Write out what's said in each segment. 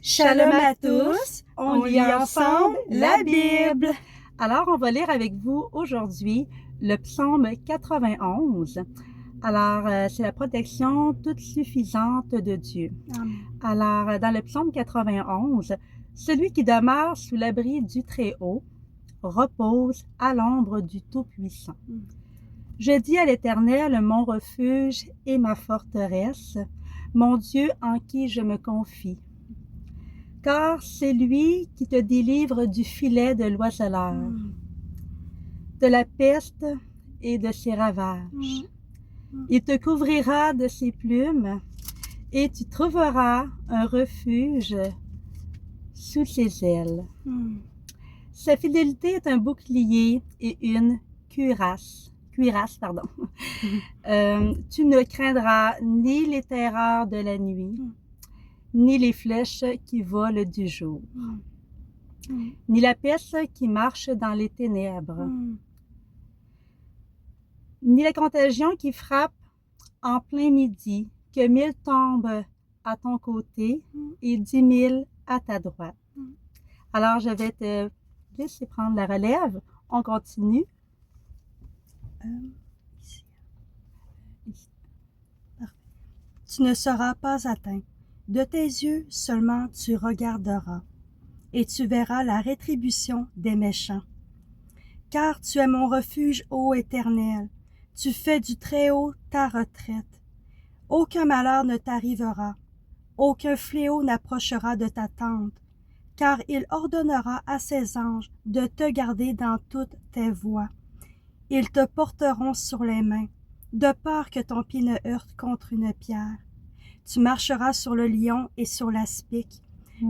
Shalom à tous, on lit ensemble la Bible. Alors, on va lire avec vous aujourd'hui le psaume 91. Alors, c'est la protection toute suffisante de Dieu. Amen. Alors, dans le psaume 91, celui qui demeure sous l'abri du Très-Haut repose à l'ombre du Tout-Puissant. Je dis à l'Éternel, mon refuge et ma forteresse, mon Dieu en qui je me confie. Car c'est lui qui te délivre du filet de l'oiseleur, de la peste et de ses ravages. Il te couvrira de ses plumes et tu trouveras un refuge sous ses ailes. Sa fidélité est un bouclier et une cuirasse. Tu ne craindras ni les terreurs de la nuit, ni les flèches qui volent du jour, ni la peste qui marche dans les ténèbres, ni la contagion qui frappe en plein midi, que 1000 tombent à ton côté et 10 000 à ta droite. Alors, je vais te laisser prendre la relève. On continue. Ici. Tu ne seras pas atteint. De tes yeux seulement tu regarderas, et tu verras la rétribution des méchants. Car tu es mon refuge, ô Éternel, tu fais du Très-Haut ta retraite. Aucun malheur ne t'arrivera, aucun fléau n'approchera de ta tente, car il ordonnera à ses anges de te garder dans toutes tes voies. Ils te porteront sur les mains, de peur que ton pied ne heurte contre une pierre. Tu marcheras sur le lion et sur l'aspic.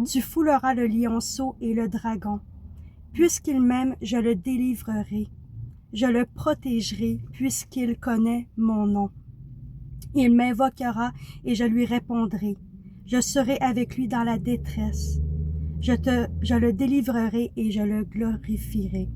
Tu fouleras le lionceau et le dragon. Puisqu'il m'aime, je le délivrerai. Je le protégerai, puisqu'il connaît mon nom. Il m'invoquera et je lui répondrai. Je serai avec lui dans la détresse. Je le délivrerai et je le glorifierai.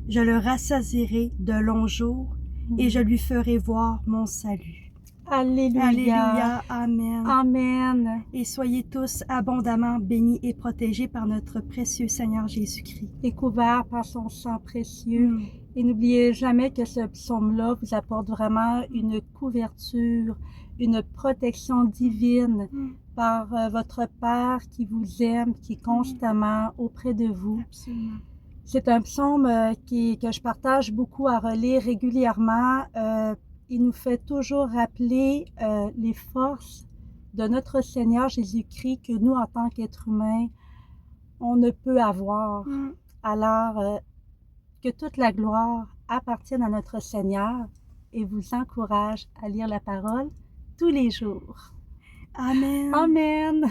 Je le rassasierai de longs jours et je lui ferai voir mon salut. Alléluia. Alléluia, amen. Amen. Et soyez tous abondamment bénis et protégés par notre précieux Seigneur Jésus-Christ. Et couverts par son sang précieux. Et n'oubliez jamais que ce psaume-là vous apporte vraiment une couverture, une protection divine par votre Père qui vous aime, qui est constamment auprès de vous. Absolument. C'est un psaume que je partage beaucoup à relire régulièrement. Il nous fait toujours rappeler les forces de notre Seigneur Jésus-Christ que nous, en tant qu'êtres humains, on ne peut avoir. Alors, que toute la gloire appartienne à notre Seigneur et vous encourage à lire la parole tous les jours. Amen. Amen.